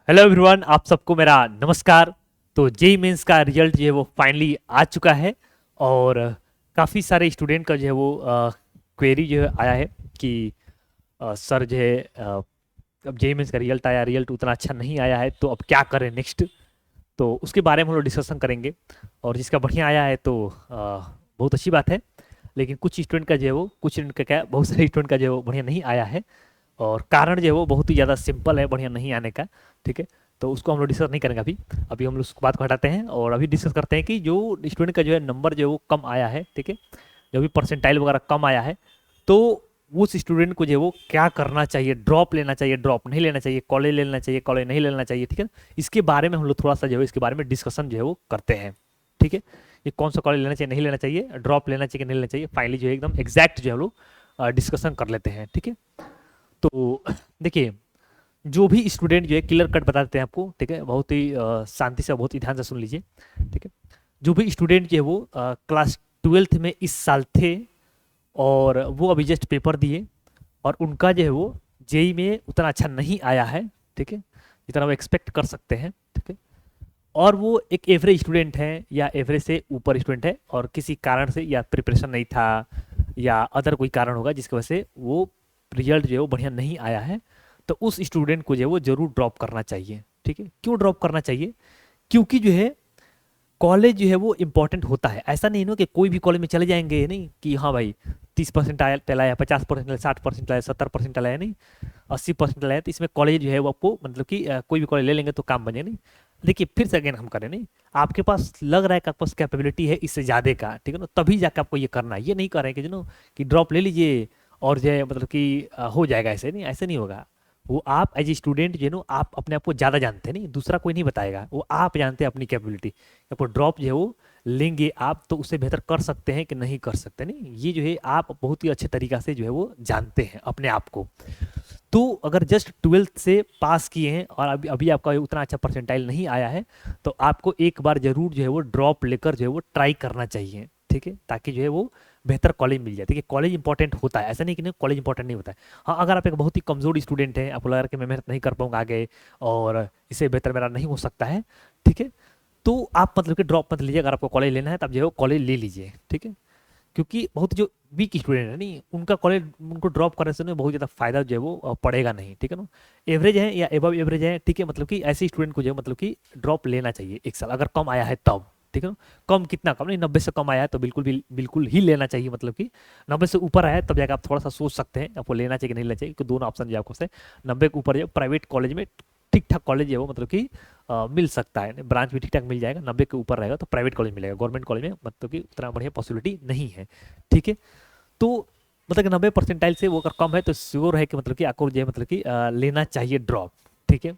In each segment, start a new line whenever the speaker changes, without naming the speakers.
Hello everyone, आप सबको मेरा नमस्कार। तो जेई मेंस का रिजल्ट जो है वो फाइनली आ चुका है और काफ़ी सारे स्टूडेंट का जो है वो क्वेरी जो है आया है कि सर जो है अब जेई मेंस का रिजल्ट आया, रिजल्ट उतना अच्छा नहीं आया है तो अब क्या करें नेक्स्ट। तो उसके बारे में हम लोग डिस्कशन करेंगे। और जिसका बढ़िया आया है तो बहुत अच्छी बात है। लेकिन कुछ स्टूडेंट का जो है वो कुछ स्टूडेंट का क्या बहुत सारे स्टूडेंट का जो है वो बढ़िया नहीं आया है। और कारण जो है वो बहुत ही ज़्यादा सिंपल है बढ़िया नहीं आने का। ठीक है, तो उसको हम लोग डिस्कस नहीं करेंगे अभी। अभी हम लोग उस बात को हटाते हैं और अभी डिस्कस करते हैं कि जो स्टूडेंट का जो है नंबर जो है वो कम आया है, ठीक है, जो भी परसेंटाइल वगैरह कम आया है, तो उस स्टूडेंट को जो है वो क्या करना चाहिए, ड्रॉप लेना चाहिए, ड्रॉप नहीं लेना चाहिए, कॉलेज लेना चाहिए, कॉलेज नहीं लेना चाहिए। ठीक है, इसके बारे में हम लोग थोड़ा सा जो है इसके बारे में डिस्कशन जो है वो करते हैं। ठीक है, ये कौन सा कॉलेज लेना चाहिए, नहीं लेना चाहिए, ड्रॉप लेना चाहिए, नहीं लेना चाहिए, फाइनली जो है एकदम एग्जैक्ट जो है हम लोग डिस्कशन कर लेते हैं। ठीक है, तो देखिए, जो भी स्टूडेंट जो है क्लियर कट बता देते हैं आपको। ठीक है, बहुत ही शांति से, बहुत ही ध्यान से सुन लीजिए। ठीक है, जो भी स्टूडेंट जो है वो क्लास ट्वेल्थ में इस साल थे और वो अभी जस्ट पेपर दिए और उनका जो है वो जेई में उतना अच्छा नहीं आया है, ठीक है, जितना वो एक्सपेक्ट कर सकते हैं। ठीक है, और वो एक एवरेज स्टूडेंट है या एवरेज से ऊपर स्टूडेंट है और किसी कारण से या प्रिपरेशन नहीं था या अदर कोई कारण होगा जिसकी वजह से वो रिजल्ट जो है वो बढ़िया नहीं आया है, तो उस स्टूडेंट को जो है वो जरूर ड्रॉप करना चाहिए। ठीक है, क्यों ड्रॉप करना चाहिए? क्योंकि जो है कॉलेज जो है वो इम्पोर्टेंट होता है। ऐसा नहीं ना कि कोई भी कॉलेज में चले जाएंगे, नहीं कि हाँ भाई 30% आया, 50% आया, 60% आया, 70% आया, नहीं 80% आया, तो इसमें कॉलेज जो है वो आपको मतलब कि कोई भी कॉलेज ले लेंगे तो काम बने नहीं। देखिए, फिर से अगेन हम करें, नहीं आपके पास लग रहा है कि आपके पास कैपेबिलिटी है इससे ज़्यादा का, ठीक है ना, तभी जाके आपको ये करना है। ये नहीं कर रहे हैं कि जो कि ड्रॉप ले लीजिए और जो है मतलब कि हो जाएगा, ऐसे नहीं, ऐसे नहीं होगा। वो आप एज ए स्टूडेंट जो है ना, आप अपने आप को ज़्यादा जानते हैं, नहीं दूसरा कोई नहीं बताएगा, वो आप जानते हैं अपनी कैपेबिलिटी। आपको ड्रॉप जो है वो लेंगे आप तो उससे बेहतर कर सकते हैं कि नहीं कर सकते, नहीं ये जो है आप बहुत ही अच्छे तरीका से जो है वो जानते हैं अपने आप को। तो अगर जस्ट ट्वेल्थ से पास किए हैं और अभी अभी आपका उतना अच्छा परसेंटाइल नहीं आया है, तो आपको एक बार जरूर जो है वो ड्रॉप लेकर जो है वो ट्राई करना चाहिए। ठीक है, ताकि जो है वो बेहतर कॉलेज मिल जाए। ठीक है, कॉलेज इंपॉर्टेंट होता है, ऐसा नहीं कि नहीं कॉलेज इंपॉर्टेंट नहीं होता है। हाँ, अगर आप एक बहुत ही कमजोर स्टूडेंट हैं, आपको लग रहा है कि मैं मेहनत नहीं कर पाऊंगा आगे और इससे बेहतर मेरा नहीं हो सकता है, ठीक है, तो आप मतलब कि ड्रॉप मत लीजिए। अगर आपको कॉलेज लेना है तब जो है वो कॉलेज ले लीजिए। ठीक है, क्योंकि बहुत जो वीक स्टूडेंट है, नहीं उनका कॉलेज उनको ड्रॉप करने से ना बहुत ज़्यादा फायदा जो है वो पड़ेगा नहीं। ठीक है ना, एवरेज है या एबव एवरेज है, ठीक है, मतलब कि ऐसे स्टूडेंट को जो है मतलब कि ड्रॉप लेना चाहिए एक साल, अगर कम आया है तब। ठीक है ना, कम कितना कम, नहीं 90 से कम आया है तो बिल्कुल ही लेना चाहिए। मतलब कि 90 से ऊपर आया है तब जाकर आप थोड़ा सा सोच सकते हैं आपको लेना चाहिए कि नहीं लेना चाहिए, क्योंकि दोनों ऑप्शन जो आपको से 90 के ऊपर जो प्राइवेट कॉलेज में ठीक ठाक कॉलेज है वो मतलब कि मिल सकता है, ब्रांच भी ठीक ठाक मिल जाएगा। 90 के ऊपर रहेगा तो प्राइवेट कॉलेज मिलेगा, गवर्नमेंट कॉलेज में मतलब कि उतना बढ़िया पॉसिबिलिटी नहीं है। ठीक है, तो मतलब कि 90 परसेंटाइल से वो अगर कम है तो श्योर है कि मतलब कि आपको जो है मतलब कि लेना चाहिए ड्रॉप। ठीक है,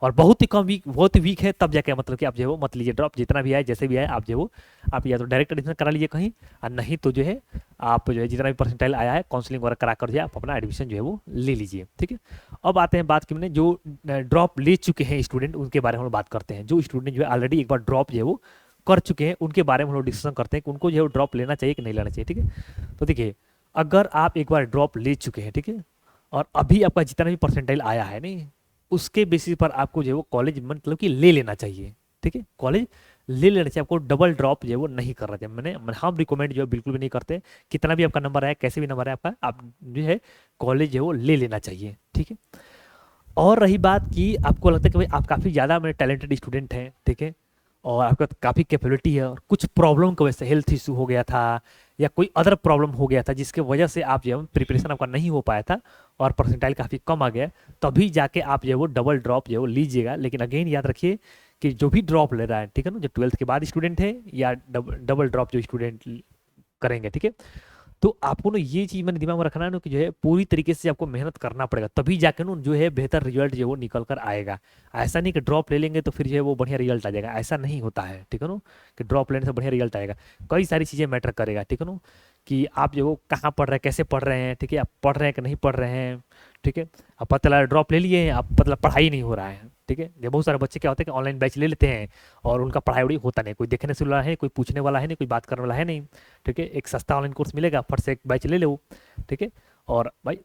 और बहुत ही कम वीक, बहुत ही वीक है तब जाके मतलब कि आप जो है वो मत लीजिए ड्रॉप। जितना भी आए जैसे भी आए आप जो है वो आप या तो डायरेक्ट एडमिशन करा लीजिए कहीं, और नहीं तो जो है आप जो है जितना भी परसेंटाइल आया है काउंसलिंग वगैरह करा कर जो है आप अपना एडमिशन जो है वो ले लीजिए। ठीक है, अब आते हैं बात की मैंने जो ड्रॉप ले चुके हैं स्टूडेंट, उनके बारे में हम बात करते हैं। जो स्टूडेंट जो है ऑलरेडी एक बार ड्रॉप जो है वो कर चुके हैं उनके बारे में हम लोग डिस्कशन करते हैं कि उनको जो है ड्रॉप लेना चाहिए कि नहीं लेना चाहिए। ठीक है, तो देखिए, अगर आप एक बार ड्रॉप ले चुके हैं, ठीक है, और अभी आपका जितना भी परसेंटाइल आया है, नहीं उसके बेसिस पर आपको जो है वो कॉलेज मतलब कि ले लेना चाहिए। ठीक है, कॉलेज ले लेना चाहिए, आपको डबल ड्रॉप जो है वो नहीं करना चाहिए। हम रिकमेंड जो है बिल्कुल भी नहीं करते। कितना भी आपका नंबर आया, कैसे भी नंबर है आपका, आप जो है कॉलेज जो है वो ले लेना चाहिए। ठीक है, और रही बात कि आपको लगता है कि भाई आप काफ़ी ज़्यादा मेरे टैलेंटेड स्टूडेंट हैं, ठीक है, और आपका काफ़ी कैपेबिलिटी है और कुछ प्रॉब्लम की वजह से हेल्थ इशू हो गया था या कोई अदर प्रॉब्लम हो गया था जिसके वजह से आप जो है प्रिपरेशन आपका नहीं हो पाया था और परसेंटाइल काफ़ी कम आ गया, तभी जाके आप जो है वो डबल ड्रॉप जो है वो लीजिएगा। लेकिन अगेन याद रखिए कि जो भी ड्रॉप ले रहा है, ठीक है ना, जो ट्वेल्थ के बाद स्टूडेंट है या डबल ड्रॉप जो स्टूडेंट करेंगे, ठीक है, तो आपको ना ये चीज मैंने दिमाग में रखना है ना कि जो है पूरी तरीके से आपको मेहनत करना पड़ेगा, तभी जाके ना जो है बेहतर रिजल्ट जो है वो निकल कर आएगा। ऐसा नहीं कि ड्रॉप ले लेंगे तो फिर जो है वो बढ़िया रिजल्ट आ जाएगा, ऐसा नहीं होता है। ठीक है ना, कि ड्रॉप लेने से बढ़िया रिजल्ट आएगा। कई सारी चीज़ें मैटर करेगा, ठीक है ना, कि आप जो वो कहाँ पढ़ रहे हैं, कैसे पढ़ रहे हैं, ठीक है, आप पढ़ रहे हैं कि नहीं पढ़ रहे हैं। ठीक है, अब पता चला ड्रॉप ले लिए आप मतलब पढ़ाई नहीं हो रहा है। ठीक है, ये बहुत सारे बच्चे क्या होते हैं कि ऑनलाइन बैच ले लेते हैं और उनका पढ़ाई वढ़ाई होता नहीं, कोई देखने से वाला है, कोई पूछने वाला है नहीं, कोई बात करने वाला है नहीं। ठीक है, एक सस्ता ऑनलाइन कोर्स मिलेगा, फट से एक बैच ले लो। ठीक है, और भाई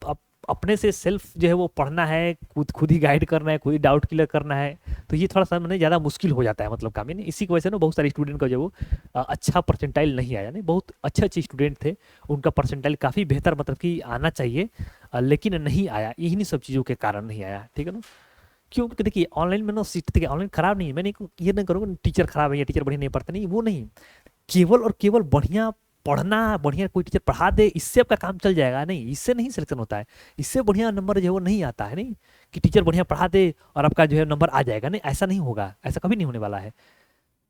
आप अपने से सेल्फ जो है वो पढ़ना है, खुद खुद ही गाइड करना है, खुद ही डाउट क्लियर करना है, तो ये थोड़ा सा मैंने ज़्यादा मुश्किल हो जाता है मतलब काम। यानी इसी की वजह से ना बहुत सारे स्टूडेंट का जो वो अच्छा परसेंटाइल नहीं आया। नहीं, बहुत अच्छे अच्छे स्टूडेंट थे, उनका परसेंटाइल काफ़ी बेहतर मतलब कि आना चाहिए, लेकिन नहीं आया, इन्हीं सब चीज़ों के कारण नहीं आया। ठीक है ना? क्यों? क्योंकि देखिए ऑनलाइन में ना सीट, देखिए ऑनलाइन खराब नहीं है, मैंने ये नहीं करूँगा टीचर खराब है या टीचर बढ़िया नहीं पढ़ते, नहीं, वो नहीं। केवल और केवल बढ़िया पढ़ना, बढ़िया कोई टीचर पढ़ा दे, इससे आपका काम चल जाएगा, नहीं, इससे नहीं सिलेक्शन होता है। इससे बढ़िया नंबर जो है वो नहीं आता है। नहीं कि टीचर बढ़िया पढ़ा दे और आपका जो है नंबर आ जाएगा, नहीं, ऐसा नहीं होगा, ऐसा कभी नहीं होने वाला है।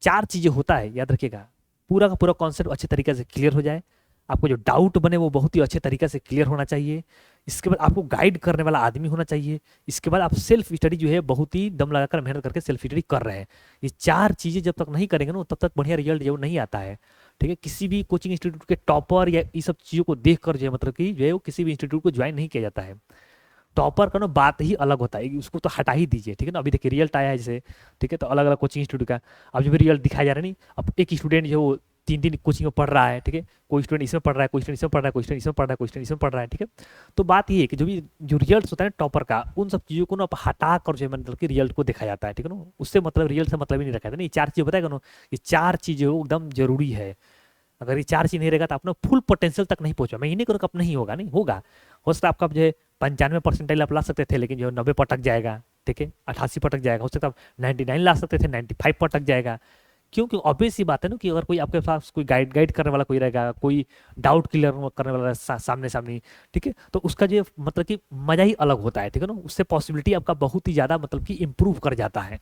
चार चीज़ें होता है, याद रखिएगा। पूरा का पूरा कॉन्सेप्ट अच्छे तरीके से क्लियर हो जाए, आपको जो डाउट बने वो बहुत ही अच्छे तरीके से क्लियर होना चाहिए। इसके बाद आपको गाइड करने वाला आदमी होना चाहिए। इसके बाद आप सेल्फ स्टडी जो है बहुत ही दम लगाकर मेहनत करके सेल्फ स्टडी कर रहे हैं। ये चार चीज़ें जब तक नहीं करेंगे ना तब तक बढ़िया रिजल्ट जो नहीं आता है। ठीक है? किसी भी कोचिंग इंस्टीट्यूट के टॉपर या ये सब चीज़ों को देख कर जो है मतलब कि जो है वो किसी भी इंस्टीट्यूट को ज्वाइन नहीं किया जाता है। टॉपर का ना बात ही अलग होता है, उसको तो हटा ही दीजिए। ठीक है ना? अभी देखिए रिजल्ट आया है जैसे, ठीक है, तो अलग अलग कोचिंग इंस्टीट्यूट का अब जो भी रिजल्ट दिखाया जा रहा है, नहीं, अब एक स्टूडेंट जो वो तीन तीन कोचिंग में पढ़ रहा है, ठीक है, कोई स्टूडेंट इसमें पढ़ रहा है, कोई स्टूडेंट इसमें पढ़ रहा है, कोई स्टूडेंट इसमें पढ़ रहा है, कोई स्टूडेंट इसमें पढ़ रहा है। ठीक है? तो बात ये है कि जो भी जो रिजल्ट होता है टॉपर का, उन सब चीज़ों को ना हटा कर जो है मतलब कि रिजल्ट को देखा जाता है। ठीक है ना? उससे मतलब रिजल्ट से मतलब ही नहीं रखा जाता। नहीं, चार चीज़ें बताएगा ना, ये चार चीज़ें एकदम जरूरी है। अगर ये चार चीज नहीं रहेगा तो अपना फुल पोटेंशियल तक नहीं पहुंचा। मैं ये नहीं करूँगा, नहीं होगा, नहीं होगा। हो सकता है आपका जो है 95% आप ला सकते थे, लेकिन जो 90 पटक जाएगा, ठीक है, 88 पटक जाएगा। हो सकता है आप 99 ला सकते थे, 95 पटक जाएगा। क्योंकि ऑब्वियस ही बात है ना कि अगर कोई आपके पास कोई गाइड करने वाला कोई रहेगा, कोई डाउट क्लियर करने वाला सामने सामने, ठीक है, तो उसका जो मतलब कि मजा ही अलग होता है। ठीक है ना? उससे पॉसिबिलिटी आपका बहुत ही ज़्यादा मतलब कि इम्प्रूव कर जाता है।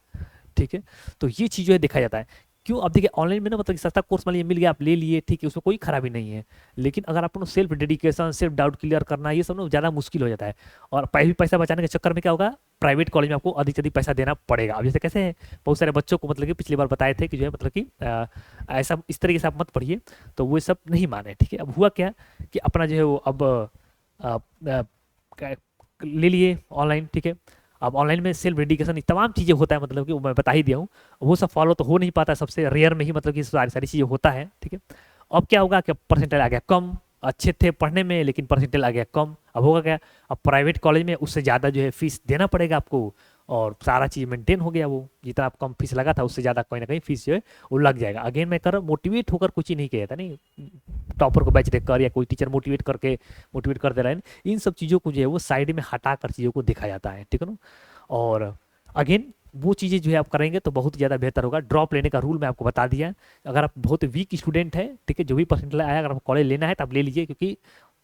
ठीक है? तो ये चीज़ जो है देखा जाता है। क्यों? अब देखिए ऑनलाइन में ना मतलब सस्ता कोर्स मान लीजिए मिल गया, आप ले लिए, ठीक है, उसमें कोई खराबी नहीं है। लेकिन अगर आपको self dedication, self doubt clear करना, ये सब ना ज़्यादा मुश्किल हो जाता है। और पैसा बचाने के चक्कर में क्या होगा, प्राइवेट कॉलेज में आपको अधिक से अधिक पैसा देना पड़ेगा। अब जैसे कैसे है, बहुत सारे बच्चों को मतलब कि पिछली बार बताए थे कि जो है मतलब कि ऐसा इस तरीके से आप मत पढ़िए, तो वो सब नहीं माने। ठीक है? अब हुआ क्या कि अपना जो है वो अब ले लिए ऑनलाइन। ठीक है? अब ऑनलाइन में सेल्फ डेडिकेशन तमाम चीज़ें होता है, मतलब कि वो मैं बता ही दिया हूँ, वो सब फॉलो तो हो नहीं पाता, सबसे रेयर में ही मतलब कि सारी सारी चीज़ें होता है। ठीक है? अब क्या होगा कि परसेंटेज आ गया कम, अच्छे थे पढ़ने में लेकिन परसेंटेज आ गया कम। अब होगा क्या, अब प्राइवेट कॉलेज में उससे ज़्यादा जो है फीस देना पड़ेगा आपको, और सारा चीज़ मेंटेन हो गया। वो जितना आप कम फीस लगा था उससे ज़्यादा कहीं ना कहीं फीस जो है वो लग जाएगा। अगेन मैं कर मोटिवेट होकर कुछ ही नहीं किया था, नहीं टॉपर को बैच देख कर या कोई टीचर मोटिवेट कर दे रहा है, इन सब चीज़ों को जो है वो साइड में हटा कर चीज़ों को देखा जाता है। ठीक है ना? और अगेन वो चीज़ें जो है आप करेंगे तो बहुत ज़्यादा बेहतर होगा। ड्रॉप लेने का रूल मैं आपको बता दिया। अगर आप बहुत वीक स्टूडेंट है, ठीक है, जो भी परसेंटेज आया, अगर आपको कॉलेज लेना है तो आप ले लीजिए, क्योंकि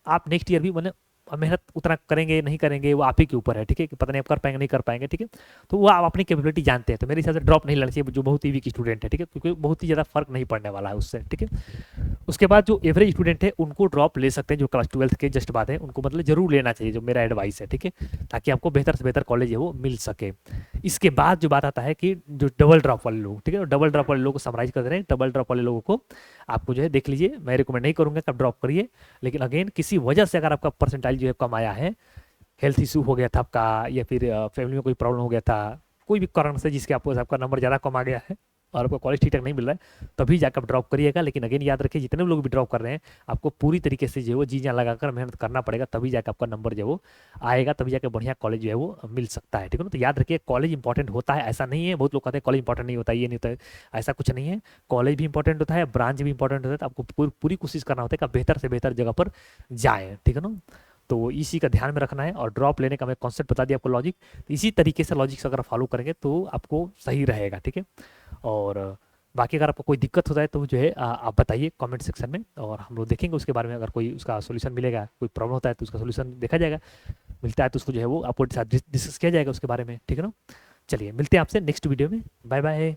आप नेक्स्ट ईयर भी मैंने मेहनत उतना करेंगे नहीं करेंगे वो आप ही के ऊपर है। ठीक है? कि पता नहीं आप कर पाएंगे नहीं कर पाएंगे। ठीक है? तो वो आप अपनी कैपेबिलिटी जानते हैं। तो मेरे हिसाब से ड्रॉप नहीं लेना चाहिए जो बहुत ही वीक स्टूडेंट है। ठीक है? क्योंकि बहुत ही ज़्यादा फर्क नहीं पड़ने वाला है उससे। ठीक है? उसके बाद जो एवरेज स्टूडेंट है उनको ड्रॉप ले सकते हैं, जो क्लास 12 के जस्ट बाद है उनको मतलब जरूर लेना चाहिए, जो मेरा एडवाइस है। ठीक है? ताकि आपको बेहतर से बेहतर कॉलेज है वो मिल सके। इसके बाद जो बात आता है कि जो डबल ड्रॉप वाले लोग, ठीक है, डबल ड्रॉप वाले लोगों को समराइज कर दे रहे हैं। डबल ड्रॉप वाले लोगों को आपको जो है देख लीजिए, मैं रिकमेंड नहीं करूंगा कि आप ड्रॉप करिए, लेकिन अगेन किसी वजह से अगर आपका परसेंटाइल जो है कम आया है, हेल्थ इशू हो गया था आपका, या फिर फैमिली में कोई प्रॉब्लम हो गया था, कोई भी कारण से जिसके आपका नंबर ज़्यादा कम आ गया है और आपको कॉलेज ठीक ठाक नहीं मिल रहा है, तभी जाकर आप ड्रॉप करिएगा। लेकिन अगेन याद रखिए, जितने लोग भी ड्रॉप कर रहे हैं, आपको पूरी तरीके से जो है वो जी जान लगाकर मेहनत करना पड़ेगा, तभी जाकर आपका नंबर जो है वो आएगा, तभी जाकर बढ़िया कॉलेज जो है वो मिल सकता है। ठीक है ना? तो याद रखिए, कॉलेज इंपॉर्टेंट होता है, ऐसा नहीं है। बहुत लोग कहते हैं कॉलेज इंपॉर्टेंट नहीं होता, ये नहीं होता है, ऐसा कुछ नहीं है। कॉलेज भी इंपॉर्टेंट होता है, ब्रांच भी इंपॉर्टेंट होता है। तो आपको पूरी कोशिश करना होता है कि बेहतर से बेहतर जगह पर जाए। ठीक है ना? तो इसी का ध्यान में रखना है। और ड्रॉप लेने का मैं कॉन्सेप्ट बता दिया आपको, लॉजिक, तो इसी तरीके से लॉजिक अगर फॉलो करेंगे तो आपको सही रहेगा। ठीक है? और बाकी अगर आपको कोई दिक्कत होता है तो जो है आप बताइए कमेंट सेक्शन में, और हम लोग देखेंगे उसके बारे में। अगर कोई उसका सोल्यूशन मिलेगा, कोई प्रॉब्लम होता है तो उसका सोल्यूशन देखा जाएगा, मिलता है तो उसको जो है वो आपको डिस्कस किया जाएगा उसके बारे में। ठीक है ना? चलिए मिलते हैं आपसे नेक्स्ट वीडियो में। Bye bye.